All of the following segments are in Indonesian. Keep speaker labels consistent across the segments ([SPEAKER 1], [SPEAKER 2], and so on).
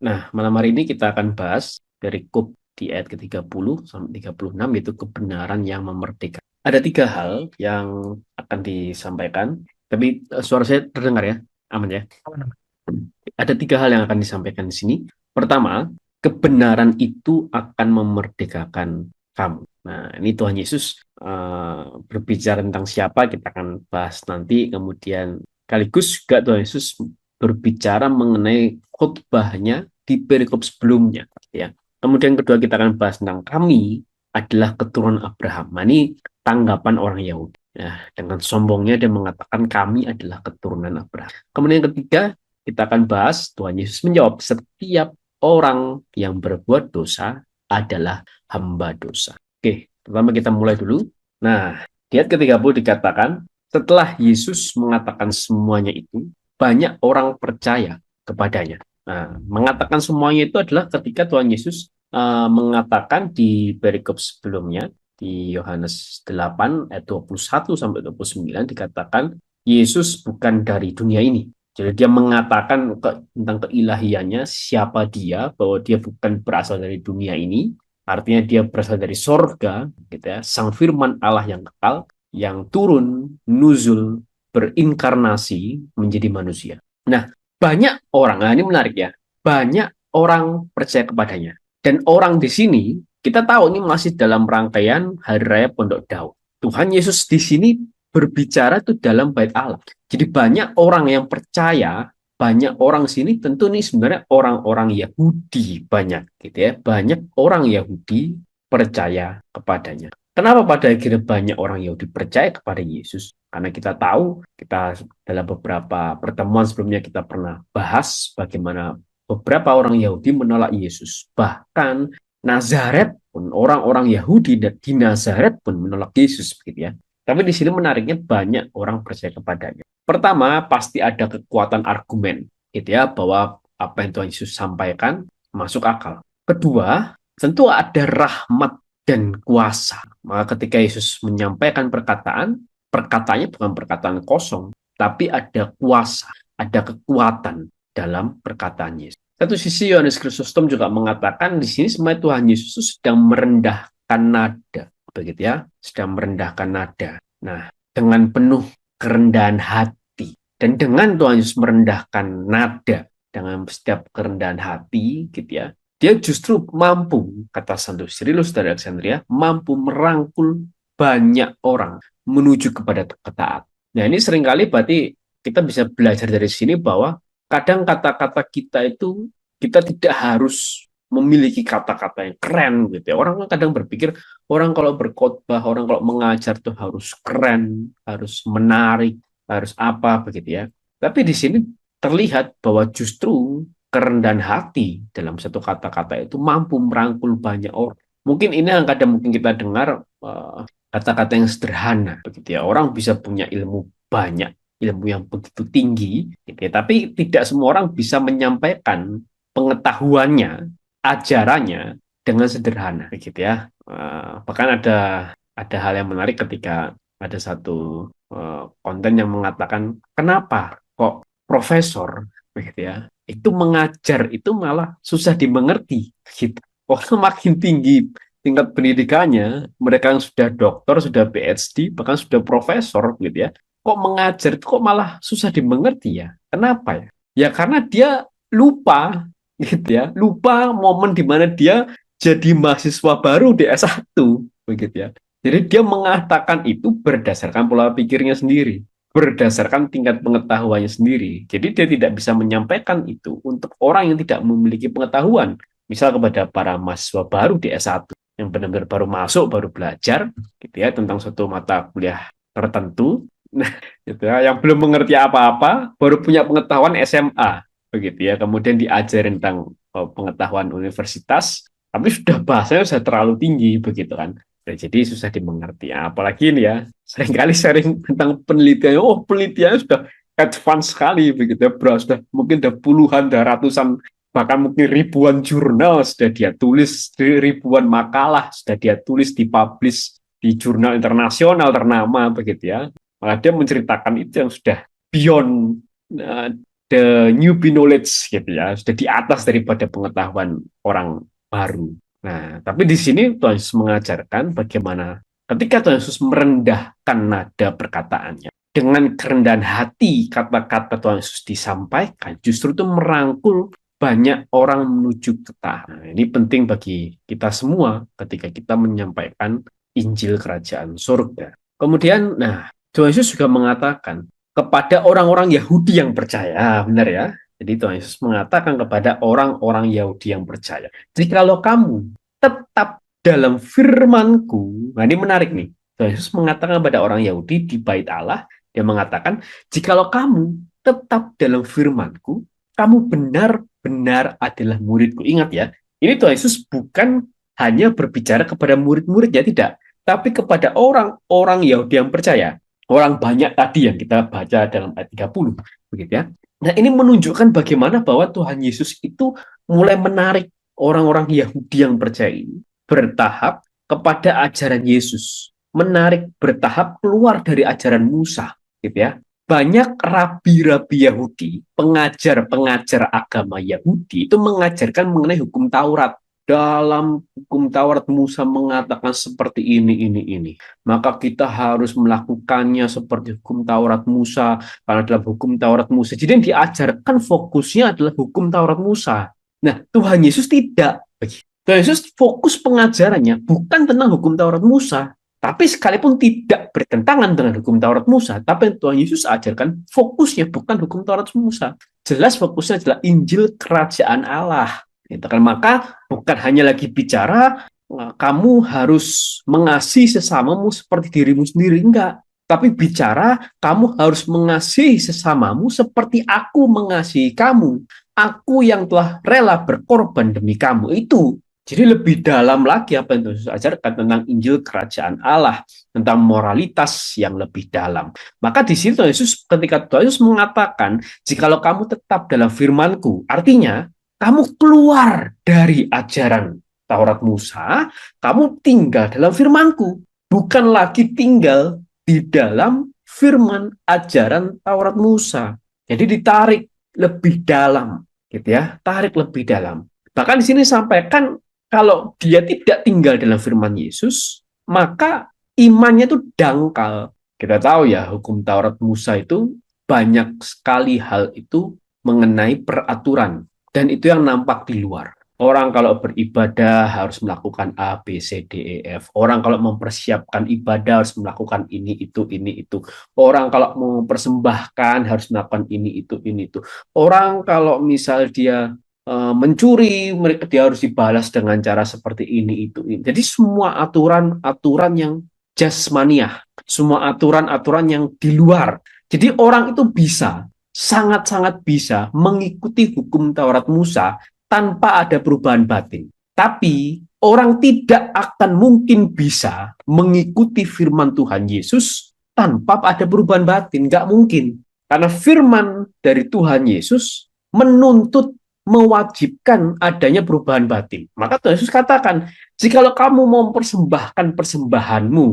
[SPEAKER 1] Nah, malam hari ini kita akan bahas dari Kub di ayat ke-30 sampai 36, yaitu kebenaran yang memerdekakan. Ada tiga hal yang akan disampaikan, tapi suara saya terdengar ya? Aman ya? Ada tiga hal yang akan disampaikan di sini. Pertama, kebenaran itu akan memerdekakan kamu. Nah, ini Tuhan Yesus berbicara tentang siapa, kita akan bahas nanti. Kemudian sekaligus juga Tuhan Yesus berbicara mengenai khotbahnya di perikop sebelumnya. Ya. Kemudian kedua kita akan bahas tentang kami adalah keturunan Abraham. Nah, ini tanggapan orang Yahudi. Nah, dengan sombongnya dia mengatakan kami adalah keturunan Abraham. Kemudian yang ketiga, kita akan bahas Tuhan Yesus menjawab setiap orang yang berbuat dosa adalah hamba dosa. Oke, pertama kita mulai dulu. Nah, di ayat ke-30 dikatakan, setelah Yesus mengatakan semuanya itu, banyak orang percaya kepadanya. Nah, mengatakan semuanya itu adalah ketika Tuhan Yesus mengatakan di perikop sebelumnya, di Yohanes 8 ayat 21 sampai 29 dikatakan Yesus bukan dari dunia ini. Jadi dia mengatakan tentang keilahiannya, siapa dia, bahwa dia bukan berasal dari dunia ini, artinya dia berasal dari sorga, gitu ya, sang firman Allah yang kekal, yang turun, nuzul, berinkarnasi menjadi manusia. Nah, banyak orang, nah ini menarik ya, banyak orang percaya kepadanya. Dan orang di sini, kita tahu ini masih dalam rangkaian Hari Raya Pondok Daud. Tuhan Yesus di sini berbicara itu dalam bait Allah. Jadi banyak orang yang percaya, banyak orang sini tentu nih sebenarnya orang-orang Yahudi banyak gitu ya. Banyak orang Yahudi percaya kepadanya. Kenapa pada akhirnya banyak orang Yahudi percaya kepada Yesus? Karena kita tahu, kita dalam beberapa pertemuan sebelumnya kita pernah bahas bagaimana beberapa orang Yahudi menolak Yesus. Bahkan Nazaret pun, orang-orang Yahudi di Nazaret pun menolak Yesus begitu ya. Tapi di sini menariknya banyak orang percaya kepadanya. Pertama, pasti ada kekuatan argumen, gitu ya, bahwa apa yang Tuhan Yesus sampaikan masuk akal. Kedua, tentu ada rahmat dan kuasa. Maka ketika Yesus menyampaikan perkataan, perkataannya bukan perkataan kosong, tapi ada kuasa, ada kekuatan dalam perkataan Yesus. Satu sisi Yohanes Chrysostom juga mengatakan di sini sebenarnya Tuhan Yesus sedang merendahkan nada, begitu ya, sedang merendahkan nada. Nah, dengan penuh kerendahan hati dan dengan Tuhan Yesus merendahkan nada dengan setiap kerendahan hati, gitu ya, dia justru mampu, kata Santo Cyrillus dari Alexandria, mampu merangkul banyak orang menuju kepada ketaatan. Nah, ini seringkali berarti kita bisa belajar dari sini bahwa kadang kata-kata kita itu kita tidak harus memiliki kata-kata yang keren gitu ya. Orang kan kadang berpikir orang kalau berkhotbah, orang kalau mengajar tuh harus keren, harus menarik, harus apa begitu ya. Tapi di sini terlihat bahwa justru kerendahan hati dalam satu kata-kata itu mampu merangkul banyak orang. Mungkin ini yang kadang mungkin kita dengar kata-kata yang sederhana begitu ya. Orang bisa punya ilmu banyak, ilmu yang begitu tinggi, gitu ya. Tapi tidak semua orang bisa menyampaikan pengetahuannya, ajarannya dengan sederhana, begitu ya. Bahkan ada hal yang menarik ketika ada satu konten yang mengatakan kenapa kok profesor, begitu ya, itu mengajar itu malah susah dimengerti, gitu. Orang makin tinggi tingkat pendidikannya, mereka yang sudah doktor, sudah PhD, bahkan sudah profesor, gitu ya, kok mengajar itu kok malah susah dimengerti ya? Kenapa ya? Ya karena dia lupa, gitu ya, lupa momen di mana dia jadi mahasiswa baru di S1, begitu ya. Jadi dia mengatakan itu berdasarkan pola pikirnya sendiri, berdasarkan tingkat pengetahuannya sendiri. Jadi dia tidak bisa menyampaikan itu untuk orang yang tidak memiliki pengetahuan. Misal kepada para mahasiswa baru di S1 yang benar-benar baru masuk, baru belajar, gitu ya, tentang suatu mata kuliah tertentu, nah, gitu ya, yang belum mengerti apa-apa, baru punya pengetahuan SMA, begitu ya, kemudian diajarin tentang pengetahuan universitas, tapi sudah bahasanya sudah terlalu tinggi, begitu kan. Nah, jadi susah dimengerti. Ya, apalagi ini ya, seringkali sharing tentang penelitian, oh penelitiannya sudah advance sekali, begitu ya, bro, sudah mungkin sudah puluhan, sudah ratusan, bahkan mungkin ribuan jurnal sudah dia tulis, ribuan makalah sudah dia tulis, dipublish di jurnal internasional ternama, begitu ya. Maka dia menceritakan itu yang sudah beyond uh, the newbie knowledge gitu ya, sudah di atas daripada pengetahuan orang baru. Nah, tapi di sini Tuhan Yesus mengajarkan bagaimana ketika Tuhan Yesus merendahkan nada perkataannya, dengan kerendahan hati kata-kata Tuhan Yesus disampaikan, justru itu merangkul banyak orang menuju ke taat. Nah, ini penting bagi kita semua ketika kita menyampaikan Injil Kerajaan Surga. Kemudian, nah, Tuhan Yesus juga mengatakan kepada orang-orang Yahudi yang percaya, benar ya? Jadi Tuhan Yesus mengatakan kepada orang-orang Yahudi yang percaya, jikalau kamu tetap dalam firman-Ku, nah ini menarik nih, Tuhan Yesus mengatakan kepada orang Yahudi di bait Allah, dia mengatakan, jikalau kamu tetap dalam firman-Ku, kamu benar-benar adalah murid-Ku. Ingat ya, ini Tuhan Yesus bukan hanya berbicara kepada murid-muridnya, tidak, tapi kepada orang-orang Yahudi yang percaya. Orang banyak tadi yang kita baca dalam ayat 30, begitu ya. Nah, ini menunjukkan bagaimana bahwa Tuhan Yesus itu mulai menarik orang-orang Yahudi yang percaya ini bertahap kepada ajaran Yesus, menarik bertahap keluar dari ajaran Musa, gitu ya. Banyak rabi-rabi Yahudi, pengajar-pengajar agama Yahudi itu mengajarkan mengenai hukum Taurat. Dalam hukum Taurat Musa mengatakan seperti ini. Maka kita harus melakukannya seperti hukum Taurat Musa, karena dalam hukum Taurat Musa. Jadi yang diajarkan fokusnya adalah hukum Taurat Musa. Nah, Tuhan Yesus tidak. Tuhan Yesus fokus pengajarannya bukan tentang hukum Taurat Musa, tapi sekalipun tidak bertentangan dengan hukum Taurat Musa, tapi Tuhan Yesus ajarkan fokusnya bukan hukum Taurat Musa. Jelas fokusnya adalah Injil Kerajaan Allah. Gitu kan. Maka bukan hanya lagi bicara kamu harus mengasihi sesamamu seperti dirimu sendiri, enggak. Tapi bicara kamu harus mengasihi sesamamu seperti aku mengasihi kamu. Aku yang telah rela berkorban demi kamu. Itu. Jadi lebih dalam lagi apa yang Yesus ajarkan tentang Injil Kerajaan Allah, tentang moralitas yang lebih dalam. Maka di situ Yesus, ketika Tuhan Yesus mengatakan, jikalau kamu tetap dalam firman-Ku, artinya kamu keluar dari ajaran Taurat Musa, kamu tinggal dalam firman-Ku. Bukan lagi tinggal di dalam firman ajaran Taurat Musa. Jadi ditarik lebih dalam, gitu ya, tarik lebih dalam. Bahkan di sini sampaikan kalau dia tidak tinggal dalam firman Yesus, maka imannya itu dangkal. Kita tahu ya, hukum Taurat Musa itu banyak sekali hal itu mengenai peraturan. Dan itu yang nampak di luar. Orang kalau beribadah harus melakukan A, B, C, D, E, F. Orang kalau mempersiapkan ibadah harus melakukan ini, itu. Orang kalau mau mempersembahkan harus melakukan ini, itu. Orang kalau misal dia mencuri, dia harus dibalas dengan cara seperti ini, itu. Jadi semua aturan-aturan yang jasmaniah. Semua aturan-aturan yang di luar. Jadi orang itu bisa sangat-sangat bisa mengikuti hukum Taurat Musa tanpa ada perubahan batin. Tapi orang tidak akan mungkin bisa mengikuti firman Tuhan Yesus tanpa ada perubahan batin. Nggak mungkin. Karena firman dari Tuhan Yesus menuntut, mewajibkan adanya perubahan batin. Maka Tuhan Yesus katakan, jikalau kamu mau mempersembahkan persembahanmu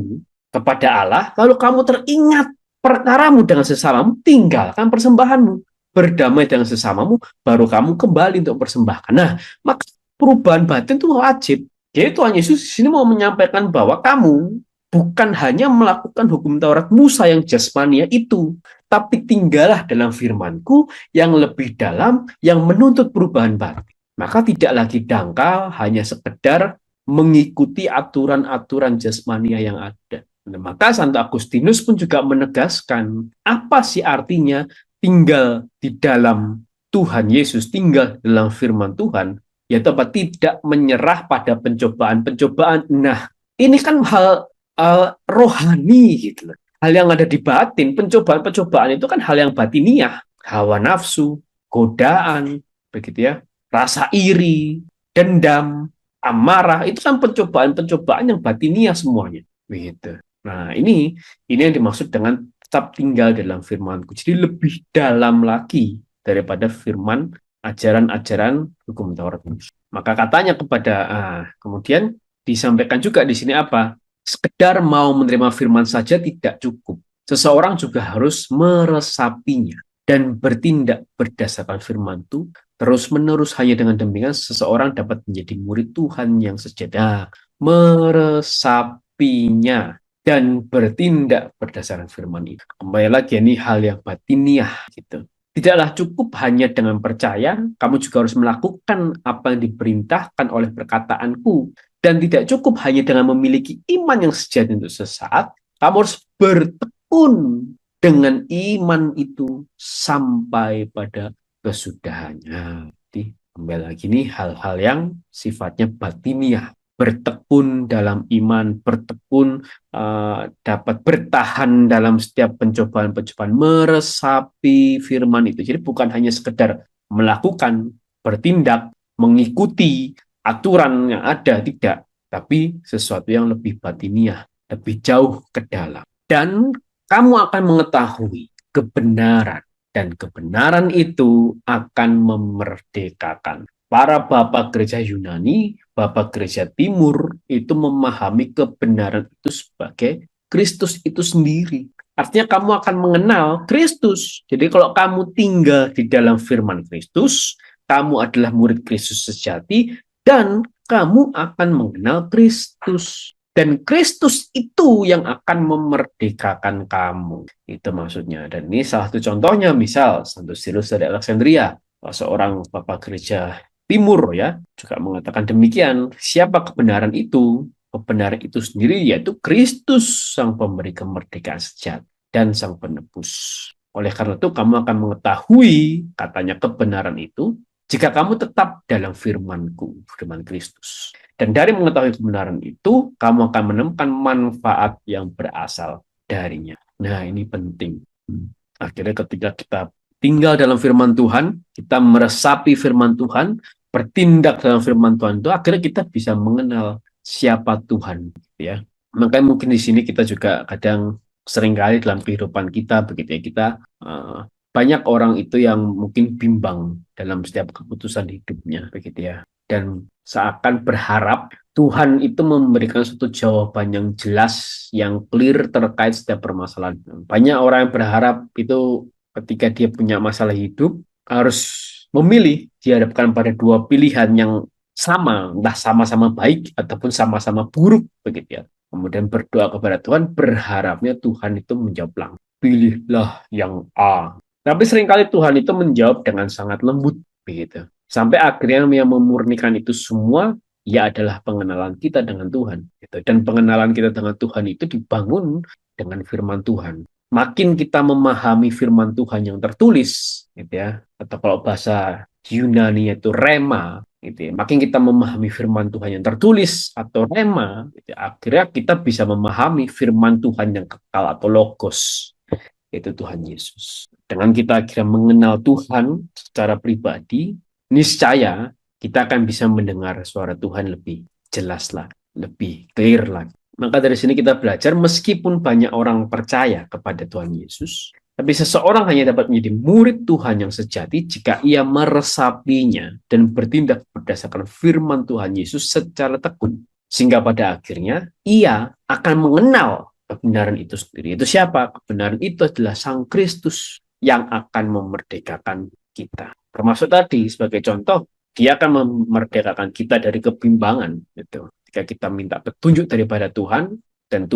[SPEAKER 1] kepada Allah, lalu kamu teringat perkaramu dengan sesamamu, tinggalkan persembahanmu. Berdamai dengan sesamamu, baru kamu kembali untuk persembahkan. Nah, maka perubahan batin itu wajib. Jadi Tuhan Yesus di sini mau menyampaikan bahwa kamu bukan hanya melakukan hukum Taurat Musa yang jasmania itu, tapi tinggallah dalam firman-Ku yang lebih dalam, yang menuntut perubahan batin. Maka tidak lagi dangkal, hanya sekedar mengikuti aturan-aturan jasmania yang ada. Nah, maka Santo Agustinus pun juga menegaskan apa sih artinya tinggal di dalam Tuhan Yesus, tinggal dalam firman Tuhan, yaitu apa? Tidak menyerah pada pencobaan-pencobaan. Nah, ini kan hal rohani gitu loh. Hal yang ada di batin, pencobaan-pencobaan itu kan hal yang batiniah, hawa nafsu, godaan, begitu ya, rasa iri, dendam, amarah, itu kan pencobaan-pencobaan yang batiniah semuanya, begitu. Nah, ini yang dimaksud dengan tetap tinggal dalam firman-Ku. Jadi lebih dalam lagi daripada firman ajaran-ajaran hukum Taurat. Maka katanya kemudian disampaikan juga di sini apa? Sekedar mau menerima firman saja tidak cukup. Seseorang juga harus meresapinya. dan bertindak berdasarkan firman itu terus-menerus, hanya dengan demikian seseorang dapat menjadi murid Tuhan yang sejati. Meresapinya dan bertindak berdasarkan firman itu. Kembali lagi, ini hal yang batiniah gitu. Tidaklah cukup hanya dengan percaya, kamu juga harus melakukan apa yang diperintahkan oleh perkataanku. Dan tidak cukup hanya dengan memiliki iman yang sejati untuk sesaat, kamu harus bertekun dengan iman itu sampai pada kesudahannya. Jadi, kembali lagi nih hal-hal yang sifatnya batiniah. Bertekun dalam iman, bertekun dapat bertahan dalam setiap pencobaan-pencobaan, meresapi firman itu. Jadi bukan hanya sekedar melakukan, bertindak, mengikuti aturan yang ada, tidak. Tapi sesuatu yang lebih batiniah, lebih jauh ke dalam. Dan kamu akan mengetahui kebenaran. Dan kebenaran itu akan memerdekakan. Para bapak gereja Yunani, bapak gereja Timur, itu memahami kebenaran itu sebagai Kristus itu sendiri. Artinya kamu akan mengenal Kristus. Jadi kalau kamu tinggal di dalam firman Kristus, kamu adalah murid Kristus sejati, dan kamu akan mengenal Kristus. Dan Kristus itu yang akan memerdekakan kamu. Itu maksudnya. Dan ini salah satu contohnya, misal Santo Cyrillus dari Alexandria, seorang bapak gereja Timur ya, juga mengatakan demikian. Siapa kebenaran itu? Kebenaran itu sendiri yaitu Kristus, sang pemberi kemerdekaan sejati dan sang penebus. Oleh karena itu kamu akan mengetahui, katanya, kebenaran itu jika kamu tetap dalam firman-Ku, firman Kristus. Dan dari mengetahui kebenaran itu, kamu akan menemukan manfaat yang berasal darinya. Nah, ini penting. Akhirnya ketika kita tinggal dalam firman Tuhan, kita meresapi firman Tuhan, bertindak dalam firman Tuhan itu, akhirnya kita bisa mengenal siapa Tuhan. Ya. Makanya mungkin di sini kita juga kadang seringkali dalam kehidupan kita, begitu ya, kita banyak orang itu yang mungkin bimbang dalam setiap keputusan hidupnya, begitu ya. Dan seakan berharap Tuhan itu memberikan suatu jawaban yang jelas, yang clear terkait setiap permasalahan. Banyak orang yang berharap itu ketika dia punya masalah hidup harus memilih, dihadapkan pada dua pilihan yang sama, entah sama-sama baik ataupun sama-sama buruk, begitu ya. Kemudian berdoa kepada Tuhan, berharapnya Tuhan itu menjawab langsung, pilihlah yang A. Tapi seringkali Tuhan itu menjawab dengan sangat lembut, begitu. Sampai akhirnya yang memurnikan itu semua, ya adalah pengenalan kita dengan Tuhan. Gitu. Dan pengenalan kita dengan Tuhan itu dibangun dengan firman Tuhan. Makin kita memahami firman Tuhan yang tertulis, gitu ya, atau kalau bahasa Yunani itu rema, gitu ya, makin kita memahami firman Tuhan yang tertulis atau rema, gitu ya, akhirnya kita bisa memahami firman Tuhan yang kekal atau logos, yaitu Tuhan Yesus. Dengan kita akhirnya mengenal Tuhan secara pribadi, niscaya kita akan bisa mendengar suara Tuhan lebih jelas lah, lebih clear lagi. Maka dari sini kita belajar, meskipun banyak orang percaya kepada Tuhan Yesus, tapi seseorang hanya dapat menjadi murid Tuhan yang sejati jika ia meresapinya dan bertindak berdasarkan firman Tuhan Yesus secara tekun. Sehingga pada akhirnya ia akan mengenal kebenaran itu sendiri. Itu siapa? Kebenaran itu adalah Sang Kristus yang akan memerdekakan kita. Termasuk tadi sebagai contoh, dia akan memerdekakan kita dari kebimbangan. Gitu. Jika kita minta petunjuk daripada Tuhan, dan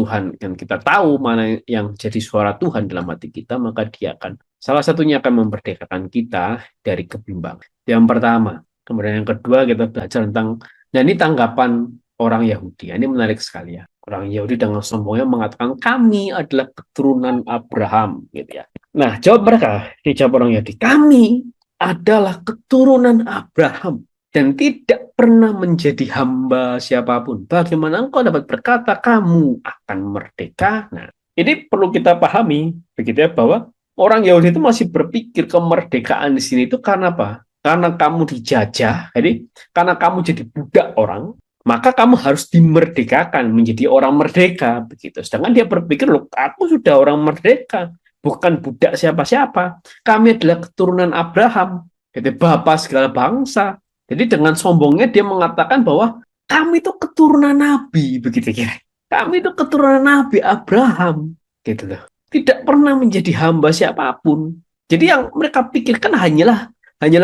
[SPEAKER 1] kita tahu mana yang jadi suara Tuhan dalam hati kita, maka dia akan, salah satunya akan memerdekakan kita dari kebimbangan. Yang pertama. Kemudian yang kedua, kita belajar tentang, nah ini tanggapan orang Yahudi. Ini menarik sekali ya. Orang Yahudi dengan sombongnya mengatakan, kami adalah keturunan Abraham. Gitu ya. Nah, jawab mereka, dijawab orang Yahudi, kami adalah keturunan Abraham dan tidak pernah menjadi hamba siapapun. Bagaimana engkau dapat berkata kamu akan merdeka? Nah, ini perlu kita pahami, begitu ya, bahwa orang Yahudi itu masih berpikir kemerdekaan di sini itu karena apa? Karena kamu dijajah, jadi karena kamu jadi budak orang, maka kamu harus dimerdekakan menjadi orang merdeka, begitu. Sedangkan dia berpikir, loh, aku sudah orang merdeka, bukan budak siapa-siapa. Kami adalah keturunan Abraham, jadi bapak segala bangsa. Jadi dengan sombongnya dia mengatakan bahwa kami itu keturunan Nabi, begitu ya. Kami itu keturunan Nabi Abraham, gitu loh. Tidak pernah menjadi hamba siapapun. Jadi yang mereka pikirkan hanyalah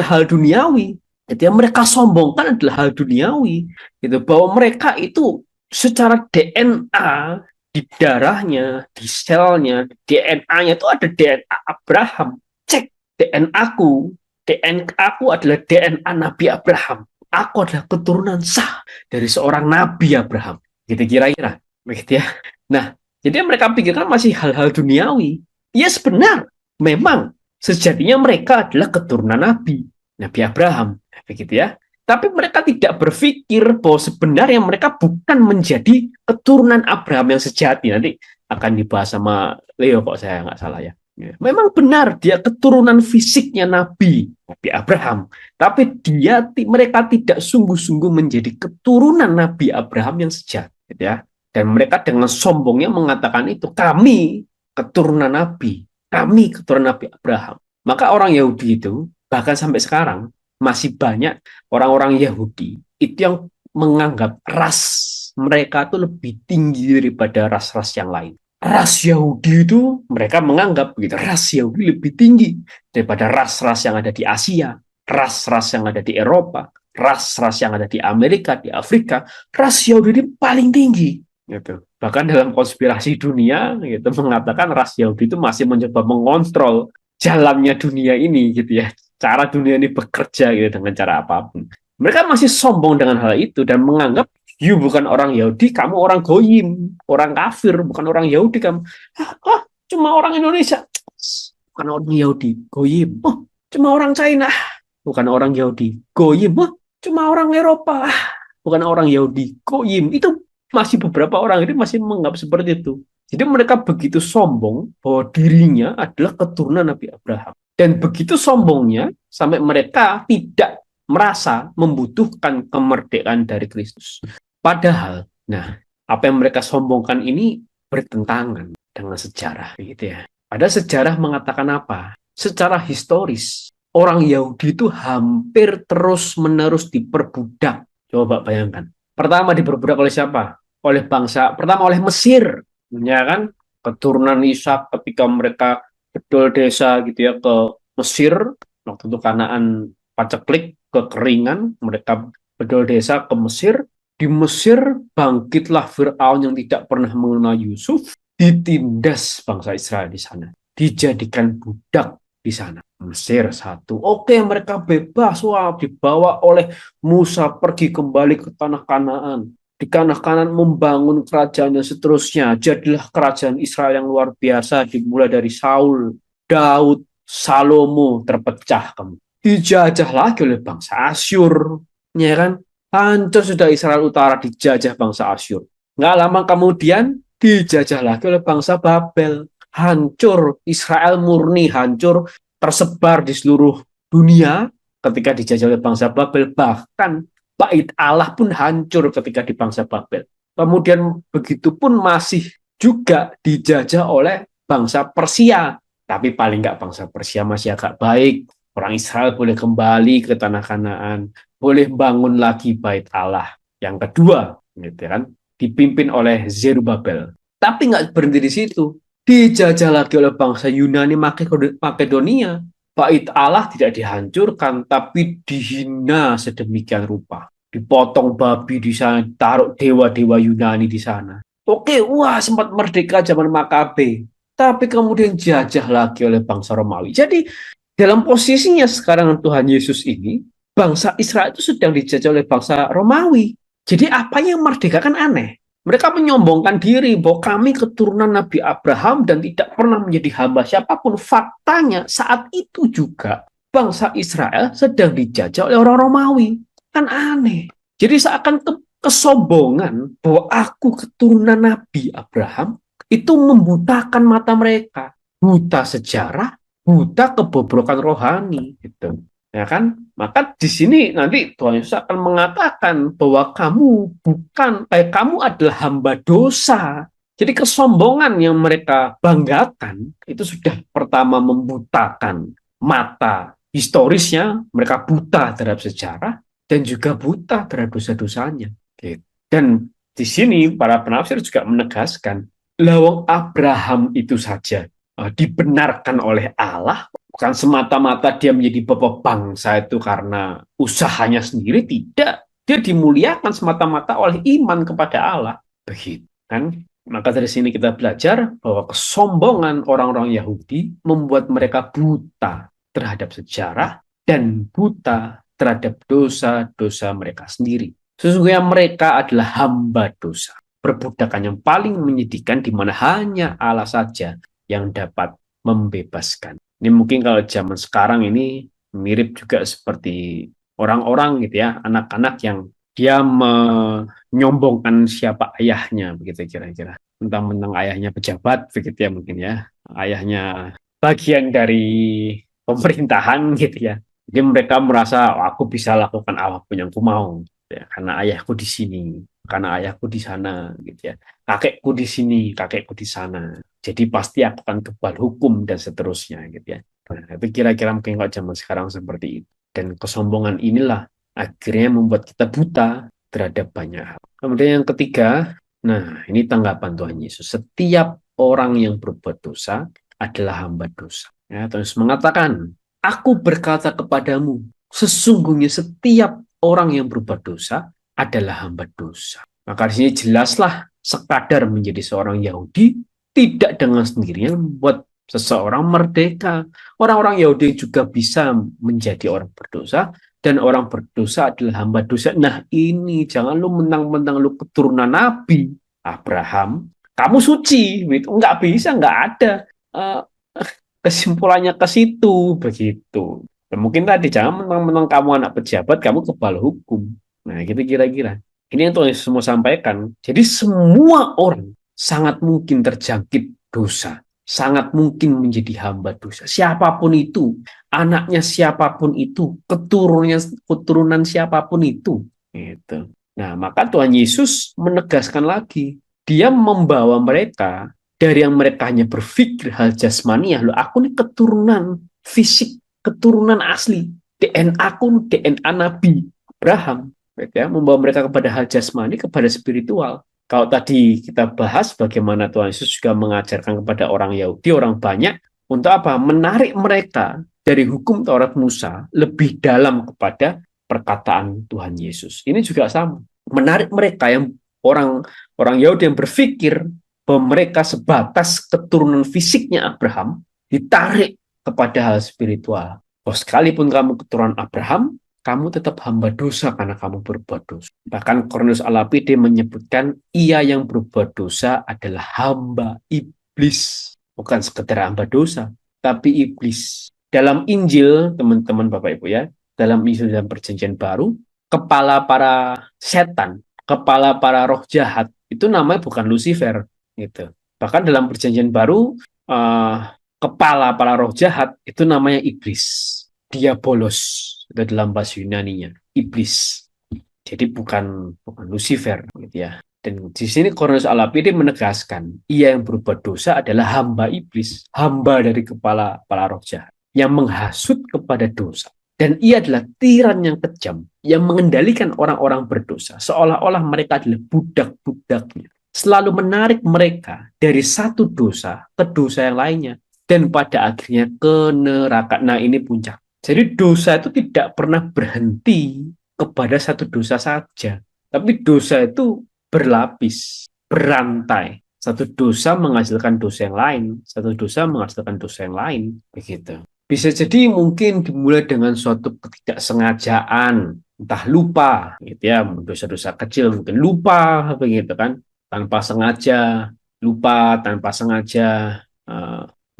[SPEAKER 1] hal duniawi. Jadi yang mereka sombongkan adalah hal duniawi. Gitu, bahwa mereka itu secara DNA di darahnya, di selnya, DNA-nya itu ada DNA Abraham. Cek DNA-ku. DNA-ku adalah DNA Nabi Abraham. Aku adalah keturunan sah dari seorang Nabi Abraham. Gitu kira-kira. Begitu ya. Nah, jadi mereka pikirkan masih hal-hal duniawi. Ya benar, memang sejatinya mereka adalah keturunan Nabi, Nabi Abraham. Begitu ya. Tapi mereka tidak berpikir bahwa sebenarnya mereka bukan menjadi keturunan Abraham yang sejati. Nanti akan dibahas sama Leo kok saya nggak salah ya. Memang benar dia keturunan fisiknya Nabi Abraham. Tapi mereka tidak sungguh-sungguh menjadi keturunan Nabi Abraham yang sejati. Gitu ya. Dan mereka dengan sombongnya mengatakan itu, kami keturunan Nabi, kami keturunan Nabi Abraham. Maka orang Yahudi itu, bahkan sampai sekarang, masih banyak orang-orang Yahudi itu yang menganggap ras mereka itu lebih tinggi daripada ras-ras yang lain. Ras Yahudi itu mereka menganggap begitu, ras Yahudi lebih tinggi daripada ras-ras yang ada di Asia, ras-ras yang ada di Eropa, ras-ras yang ada di Amerika, di Afrika. Ras Yahudi ini paling tinggi. Gitu. Bahkan dalam konspirasi dunia gitu, mengatakan ras Yahudi itu masih mencoba mengontrol jalannya dunia ini gitu ya, cara dunia ini bekerja gitu dengan cara apapun. Mereka masih sombong dengan hal itu dan menganggap you bukan orang Yahudi, kamu orang goyim, orang kafir, bukan orang Yahudi kamu. Cuma orang Indonesia, bukan orang Yahudi, goyim. Cuma orang China, bukan orang Yahudi, goyim. Cuma orang Eropa, bukan orang Yahudi, goyim. Itu masih beberapa orang ini masih menganggap seperti itu. Jadi mereka begitu sombong bahwa dirinya adalah keturunan Nabi Abraham. Dan begitu sombongnya sampai mereka tidak merasa membutuhkan kemerdekaan dari Kristus. Padahal, apa yang mereka sombongkan ini bertentangan dengan sejarah, gitu ya. Ada sejarah mengatakan apa? Secara historis, orang Yahudi itu hampir terus-menerus diperbudak. Coba bayangkan. Pertama diperbudak oleh siapa? Pertama oleh Mesir, ya kan? Keturunan Ishak ketika mereka bedol desa gitu ya ke Mesir, waktu itu Kanaan paceklik, kekeringan, mereka bedol desa ke Mesir. Di Mesir bangkitlah Fir'aun yang tidak pernah mengenal Yusuf, ditindas bangsa Israel di sana, dijadikan budak di sana. Mesir satu. Oke, mereka bebas, dibawa oleh Musa pergi kembali ke tanah Kanaan. Di tanah Kanaan membangun kerajaan dan seterusnya. Jadilah kerajaan Israel yang luar biasa, dimulai dari Saul, Daud, Salomo terpecah. Dijajah lagi oleh bangsa Asyur, ya kan? Hancur sudah Israel Utara dijajah bangsa Asyur. Nggak lama kemudian dijajah lagi oleh bangsa Babel. Hancur, Israel murni hancur, tersebar di seluruh dunia ketika dijajah oleh bangsa Babel. Bahkan Bait Allah pun hancur ketika di bangsa Babel. Kemudian begitu pun masih juga dijajah oleh bangsa Persia. Tapi paling nggak bangsa Persia masih agak baik. Orang Israel boleh kembali ke tanah Kanaan, boleh bangun lagi Bait Allah. Yang kedua, gitu kan, dipimpin oleh Zerubabel. Tapi nggak berhenti di situ. Dijajah lagi oleh bangsa Yunani Makedonia. Bait Allah tidak dihancurkan, tapi dihina sedemikian rupa. Dipotong babi di sana, taruh dewa-dewa Yunani di sana. Oke, sempat merdeka zaman Makabe. Tapi kemudian jajah lagi oleh bangsa Romawi. Jadi, dalam posisinya sekarang Tuhan Yesus ini, bangsa Israel itu sedang dijajah oleh bangsa Romawi. Jadi, apa yang merdeka kan aneh. Mereka menyombongkan diri bahwa kami keturunan Nabi Abraham dan tidak pernah menjadi hamba siapapun. Faktanya saat itu juga bangsa Israel sedang dijajah oleh orang Romawi. Kan aneh. Jadi seakan kesombongan bahwa aku keturunan Nabi Abraham itu membutakan mata mereka. Buta sejarah, buta kebobrokan rohani. Gitu. Ya kan? Maka di sini nanti Tuhan Yesus akan mengatakan bahwa kamu adalah hamba dosa. Jadi kesombongan yang mereka banggakan itu sudah pertama membutakan mata historisnya, mereka buta terhadap sejarah dan juga buta terhadap dosa-dosanya. Dan di sini para penafsir juga menegaskan, lawang Abraham itu saja dibenarkan oleh Allah, bukan semata-mata dia menjadi bapak bangsa itu karena usahanya sendiri, tidak. Dia dimuliakan semata-mata oleh iman kepada Allah. Begitu kan? Maka dari sini kita belajar bahwa kesombongan orang-orang Yahudi membuat mereka buta terhadap sejarah dan buta terhadap dosa-dosa mereka sendiri. Sesungguhnya mereka adalah hamba dosa. Perbudakan yang paling menyedihkan di mana hanya Allah saja yang dapat membebaskan. Ini mungkin kalau zaman sekarang ini mirip juga seperti orang-orang gitu ya, anak-anak yang dia menyombongkan siapa ayahnya, begitu kira-kira. Mentang-mentang ayahnya pejabat, begitu ya mungkin ya. Ayahnya bagian dari pemerintahan gitu ya. Jadi mereka merasa, oh, aku bisa lakukan apapun yang aku mau, ya, karena ayahku di sini, karena ayahku di sana, gitu ya. Kakekku di sini, kakekku di sana. Jadi pasti aku akan kebal hukum dan seterusnya, gitu ya. Nah, itu kira-kira mungkin kalau zaman sekarang seperti itu. Dan kesombongan inilah akhirnya membuat kita buta terhadap banyak hal. Kemudian yang ketiga, nah ini tanggapan Tuhan Yesus. Setiap orang yang berbuat dosa adalah hamba dosa. Ya, terus mengatakan, aku berkata kepadamu, sesungguhnya setiap orang yang berbuat dosa adalah hamba dosa. Maka di sini jelaslah sekadar menjadi seorang Yahudi tidak dengan sendirinya membuat seseorang merdeka. Orang-orang Yahudi juga bisa menjadi orang berdosa dan orang berdosa adalah hamba dosa. Nah ini jangan lu mentang-mentang lu keturunan Nabi Abraham, kamu suci, gitu. Nggak bisa, nggak ada. Uh, Kesimpulannya ke situ, begitu. Dan mungkin tadi jangan mentang-mentang kamu anak pejabat, kamu kebal hukum. Nah, gitu kira-kira. Ini yang Tuhan Yesus mau sampaikan. Jadi semua orang sangat mungkin terjangkit dosa. Sangat mungkin menjadi hamba dosa. Siapapun itu, anaknya siapapun itu, keturunan siapapun itu. Gitu. Nah, maka Tuhan Yesus menegaskan lagi. Dia membawa mereka dari yang mereka hanya berpikir hal jasmaniah, loh aku nih keturunan fisik, keturunan asli, DNA aku DNA Nabi Abraham, ya, membawa mereka kepada hal jasmani, kepada spiritual. Kalau tadi kita bahas bagaimana Tuhan Yesus juga mengajarkan kepada orang Yahudi, orang banyak, untuk apa? Menarik mereka dari hukum Taurat Musa lebih dalam kepada perkataan Tuhan Yesus. Ini juga sama. Menarik mereka yang orang Yahudi yang berpikir bahwa mereka sebatas keturunan fisiknya Abraham ditarik kepada hal spiritual. Oh, sekalipun kamu keturunan Abraham, kamu tetap hamba dosa karena kamu berbuat dosa. Bahkan Cornelius Alapide menyebutkan ia yang berbuat dosa adalah hamba iblis. Bukan sekedar hamba dosa, tapi iblis. Dalam Injil, teman-teman Bapak Ibu ya, dalam Injil dan Perjanjian Baru, kepala para setan, kepala para roh jahat, itu namanya bukan Lucifer, gitu. Bahkan dalam Perjanjian Baru, kepala para roh jahat itu namanya iblis, diabolos, itu dalam bahasa Yunaninya, iblis. Jadi bukan Lucifer, gitu ya. Dan di sini Cornelius Alapide menegaskan, ia yang berbuat dosa adalah hamba iblis, hamba dari kepala para roh jahat, yang menghasut kepada dosa. Dan ia adalah tiran yang kejam, yang mengendalikan orang-orang berdosa, seolah-olah mereka adalah budak-budaknya. Selalu menarik mereka dari satu dosa ke dosa yang lainnya, dan pada akhirnya ke neraka. Nah ini puncak. Jadi dosa itu tidak pernah berhenti kepada satu dosa saja. Tapi dosa itu berlapis, berantai. Satu dosa menghasilkan dosa yang lain, satu dosa menghasilkan dosa yang lain, begitu. Bisa jadi mungkin dimulai dengan suatu ketidaksengajaan, entah lupa, gitu ya, dosa-dosa kecil mungkin lupa, begitu kan, tanpa sengaja, lupa tanpa sengaja,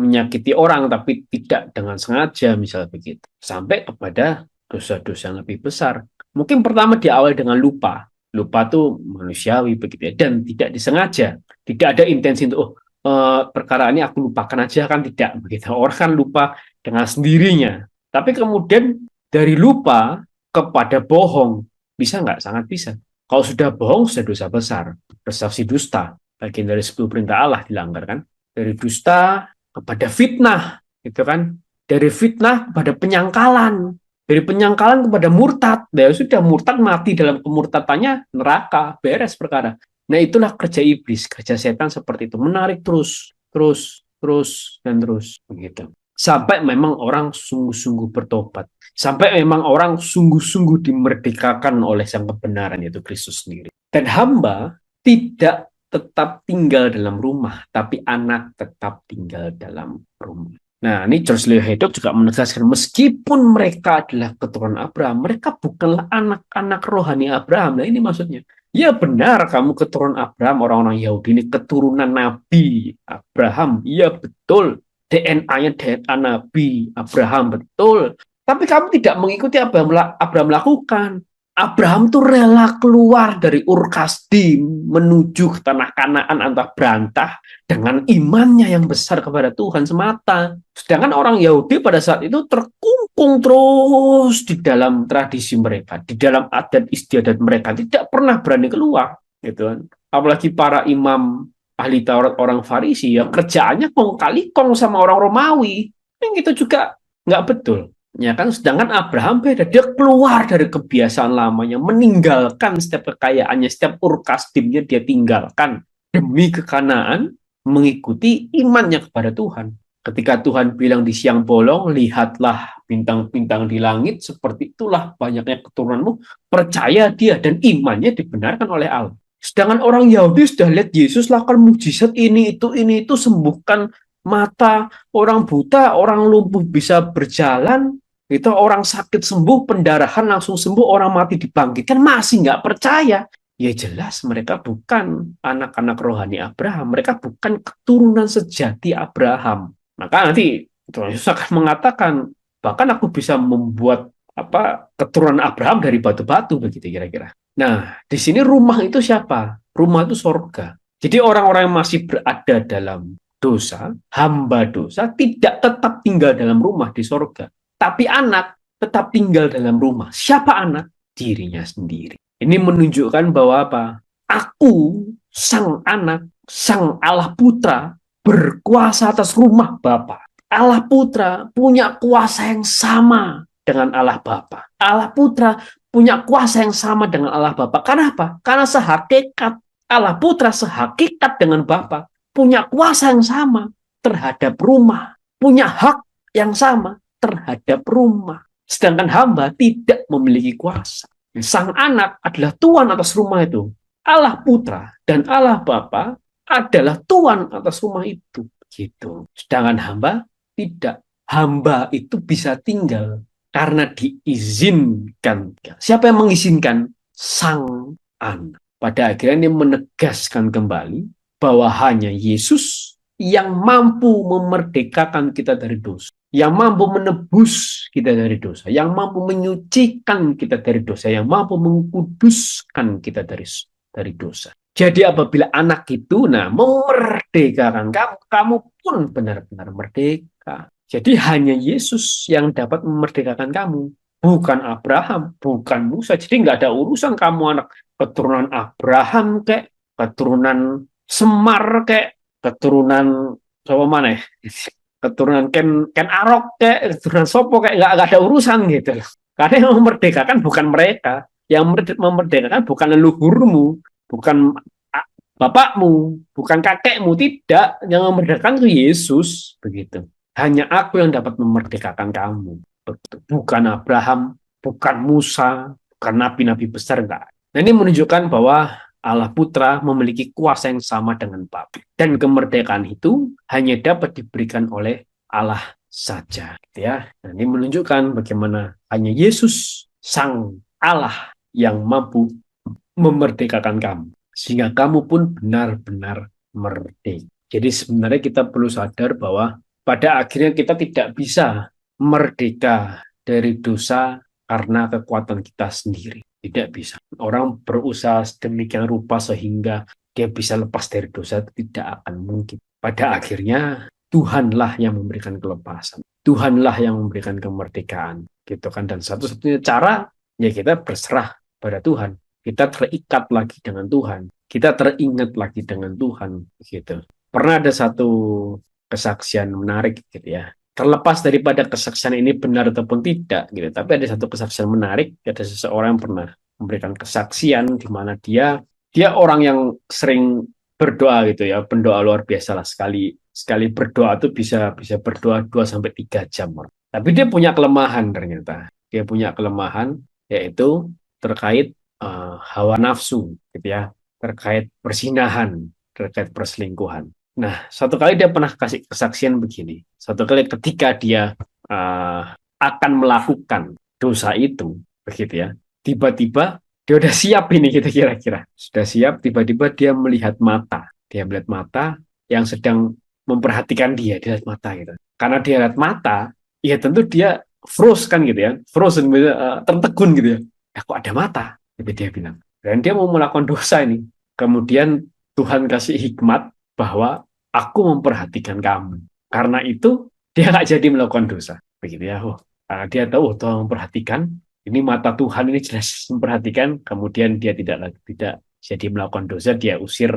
[SPEAKER 1] menyakiti orang tapi tidak dengan sengaja, misalnya begitu, sampai kepada dosa-dosa yang lebih besar. Mungkin pertama diawali dengan lupa. Lupa tuh manusiawi begitu ya, dan tidak disengaja, tidak ada intensi untuk perkara ini aku lupakan aja, kan tidak begitu. Orang kan lupa dengan sendirinya. Tapi kemudian dari lupa kepada bohong, bisa nggak? Sangat bisa. Kalau sudah bohong, sudah dosa besar. Bersaksi dusta, bagian dari 10 perintah Allah dilanggar kan. Dari dusta kepada fitnah, gitu kan. Dari fitnah kepada penyangkalan. Dari penyangkalan kepada murtad. Ya sudah, murtad mati dalam kemurtadannya, neraka, beres perkara. Nah itulah kerja iblis, kerja setan seperti itu. Menarik terus, terus, terus dan terus begitu. Sampai memang orang sungguh-sungguh bertobat. Sampai memang orang sungguh-sungguh dimerdekakan oleh sang kebenaran, yaitu Kristus sendiri. Dan hamba tidak tetap tinggal dalam rumah, tapi anak tetap tinggal dalam rumah. Nah, ini George Leo Haddock juga menegaskan, meskipun mereka adalah keturunan Abraham, mereka bukanlah anak-anak rohani Abraham. Nah, ini maksudnya. Ya benar, kamu keturunan Abraham, orang-orang Yahudi ini keturunan Nabi Abraham. Ya betul, DNA-nya DNA Nabi Abraham, betul. Tapi kamu tidak mengikuti apa yang Abraham lakukan. Abraham tuh rela keluar dari Ur Kasdim menuju ke tanah Kanaan antah berantah dengan imannya yang besar kepada Tuhan semata. Sedangkan orang Yahudi pada saat itu terkungkung terus di dalam tradisi mereka, di dalam adat istiadat mereka, tidak pernah berani keluar, gitu kan. Apalagi para imam ahli Taurat orang Farisi, ya kerjaannya kong kali kong sama orang Romawi, yang itu juga nggak betul. Ya kan, sedangkan Abraham beda, dia keluar dari kebiasaan lamanya, meninggalkan setiap kekayaannya, setiap Ur Kasdimnya dia tinggalkan demi ke Kanaan, mengikuti imannya kepada Tuhan. Ketika Tuhan bilang di siang bolong, lihatlah bintang-bintang di langit, seperti itulah banyaknya keturunanmu, percaya dia dan imannya dibenarkan oleh Allah. Sedangkan orang Yahudi sudah lihat Yesus lakukan mujizat ini itu sembuhkan mata orang buta, orang lumpuh bisa berjalan, itu orang sakit sembuh, pendarahan langsung sembuh, orang mati dibangkitkan, masih nggak percaya. Ya jelas mereka bukan anak-anak rohani Abraham, mereka bukan keturunan sejati Abraham. Maka nanti Tuhan Yesus akan mengatakan, bahkan aku bisa membuat keturunan Abraham dari batu-batu, begitu kira-kira. Nah, di sini rumah itu siapa? Rumah itu sorga. Jadi orang-orang yang masih berada dalam dosa, hamba dosa, tidak tetap tinggal dalam rumah di sorga. Tapi anak tetap tinggal dalam rumah. Siapa anak? Dirinya sendiri. Ini menunjukkan bahwa apa? Aku, sang anak, sang Allah Putra, berkuasa atas rumah Bapa. Allah Putra punya kuasa yang sama dengan Allah Bapa. Allah Putra punya kuasa yang sama dengan Allah Bapa. Karena apa? Karena sehakikat. Allah Putra sehakikat dengan Bapa. Punya kuasa yang sama terhadap rumah. Punya hak yang sama terhadap rumah. Sedangkan hamba tidak memiliki kuasa. Sang anak adalah tuan atas rumah itu. Allah Putra dan Allah Bapa adalah tuan atas rumah itu. Gitu. Sedangkan hamba tidak. Hamba itu bisa tinggal karena diizinkan. Siapa yang mengizinkan? Sang anak. Pada akhirnya ini menegaskan kembali bahwa hanya Yesus yang mampu memerdekakan kita dari dosa, yang mampu menebus kita dari dosa, yang mampu menyucikan kita dari dosa, yang mampu mengkuduskan kita dari dosa. Jadi apabila anak itu memerdekakan kamu, kamu pun benar-benar merdeka. Jadi hanya Yesus yang dapat memerdekakan kamu, bukan Abraham, bukan Musa. Jadi nggak ada urusan kamu anak keturunan Abraham kayak keturunan Semar kayak keturunan siapa mana ya? Keturunan Ken Arok kayak keturunan Sopo kayak nggak ada urusan gitu loh. Karena yang memerdekakan bukan mereka, yang memerdekakan bukan leluhurmu, bukan bapakmu, bukan kakekmu, tidak. Yang memerdekakan itu Yesus, begitu. Hanya aku yang dapat memerdekakan kamu, bukan Abraham, bukan Musa, bukan nabi-nabi besar, enggak. Nah, ini menunjukkan bahwa Allah Putra memiliki kuasa yang sama dengan Bapa. Dan kemerdekaan itu hanya dapat diberikan oleh Allah saja. Ya. Nah, ini menunjukkan bagaimana hanya Yesus, Sang Allah, yang mampu memerdekakan kamu. Sehingga kamu pun benar-benar merdeka. Jadi sebenarnya kita perlu sadar bahwa pada akhirnya kita tidak bisa merdeka dari dosa karena kekuatan kita sendiri. Tidak bisa. Orang berusaha sedemikian rupa sehingga dia bisa lepas dari dosa, tidak akan mungkin. Pada akhirnya Tuhanlah yang memberikan kelepasan. Tuhanlah yang memberikan kemerdekaan. Gitu kan. Dan satu-satunya cara ya kita berserah pada Tuhan. Kita terikat lagi dengan Tuhan. Kita teringat lagi dengan Tuhan. Gitu. Pernah ada satu kesaksian menarik gitu ya. Terlepas daripada kesaksian ini benar ataupun tidak gitu, tapi ada satu kesaksian menarik, ada seseorang yang pernah memberikan kesaksian di mana dia orang yang sering berdoa gitu ya, pendoa luar biasa lah, sekali sekali berdoa tuh bisa bisa berdoa 2 sampai 3 jam. Tapi dia punya kelemahan ternyata. Dia punya kelemahan yaitu terkait hawa nafsu, gitu ya, terkait persinahan, terkait perselingkuhan. Nah, satu kali dia pernah kasih kesaksian begini. Satu kali ketika dia akan melakukan dosa itu, begitu ya, tiba-tiba dia udah siap ini gitu kira-kira. Sudah siap, tiba-tiba dia melihat mata. Dia melihat mata yang sedang memperhatikan dia, dia lihat mata gitu. Karena dia lihat mata, ya tentu dia froze kan gitu ya, frozen, tertegun gitu ya. Kok ada mata? Gitu dia bilang. Dan dia mau melakukan dosa ini. Kemudian Tuhan kasih hikmat bahwa aku memperhatikan kamu. Karena itu dia nggak jadi melakukan dosa. Begitu ya. Oh, dia tahu, oh, Tuhan memperhatikan. Ini mata Tuhan ini jelas memperhatikan. Kemudian dia tidak jadi melakukan dosa. Dia usir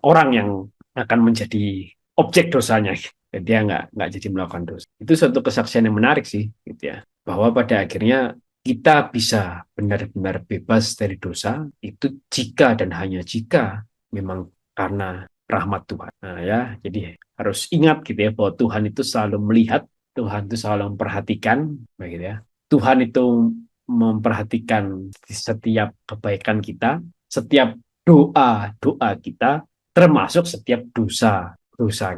[SPEAKER 1] orang yang akan menjadi objek dosanya. Dan dia nggak jadi melakukan dosa. Itu suatu kesaksian yang menarik sih, gitu ya. Bahwa pada akhirnya kita bisa benar-benar bebas dari dosa itu jika dan hanya jika memang karena rahmat Tuhan. Nah, ya, jadi harus ingat gitu ya bahwa Tuhan itu selalu melihat, Tuhan itu selalu memperhatikan, begitu ya. Tuhan itu memperhatikan setiap kebaikan kita, setiap doa kita, termasuk setiap dosa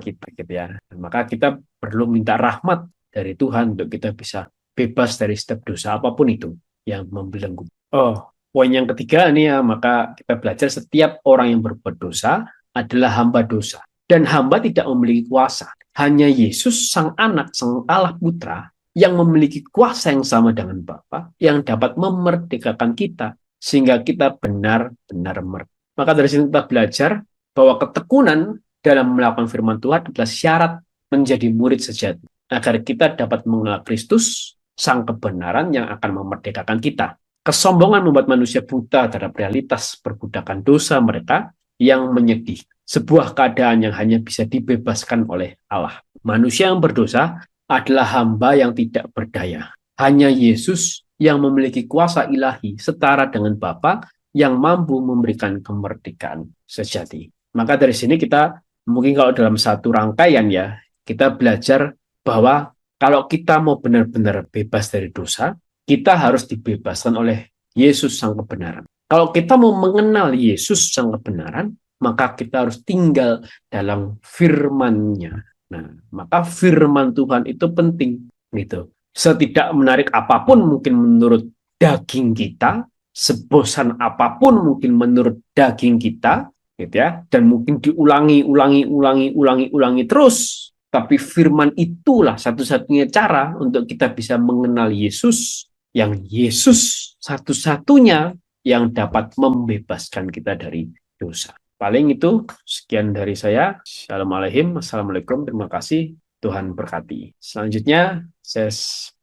[SPEAKER 1] kita, gitu ya. Dan maka kita perlu minta rahmat dari Tuhan untuk kita bisa bebas dari setiap dosa apapun itu yang membelenggu. Oh, poin yang ketiga ini ya, maka kita belajar setiap orang yang berbuat dosa adalah hamba dosa. Dan hamba tidak memiliki kuasa. Hanya Yesus, Sang Anak, Sang Allah Putra, yang memiliki kuasa yang sama dengan Bapa, yang dapat memerdekakan kita, sehingga kita benar-benar merdeka. Maka dari sini kita belajar bahwa ketekunan dalam melakukan firman Tuhan adalah syarat menjadi murid sejati, agar kita dapat mengenal Kristus, Sang kebenaran yang akan memerdekakan kita. Kesombongan membuat manusia buta terhadap realitas perbudakan dosa mereka yang menyedih. Sebuah keadaan yang hanya bisa dibebaskan oleh Allah. Manusia yang berdosa adalah hamba yang tidak berdaya. Hanya Yesus yang memiliki kuasa ilahi setara dengan Bapa yang mampu memberikan kemerdekaan sejati. Maka dari sini kita mungkin kalau dalam satu rangkaian ya, kita belajar bahwa kalau kita mau benar-benar bebas dari dosa, kita harus dibebaskan oleh Yesus Sang Kebenaran. Kalau kita mau mengenal Yesus Sang Kebenaran, maka kita harus tinggal dalam firman-Nya. Nah, maka firman Tuhan itu penting, gitu. Setidak menarik apapun mungkin menurut daging kita, sebosan apapun mungkin menurut daging kita, gitu ya, dan mungkin ulangi terus. Tapi firman itulah satu-satunya cara untuk kita bisa mengenal Yesus, yang Yesus satu-satunya yang dapat membebaskan kita dari dosa. Paling itu sekian dari saya. Assalamualaikum, terima kasih. Tuhan berkati. Selanjutnya saya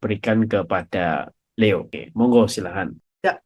[SPEAKER 1] berikan kepada Leo. Oke, monggo silahkan.
[SPEAKER 2] Ya,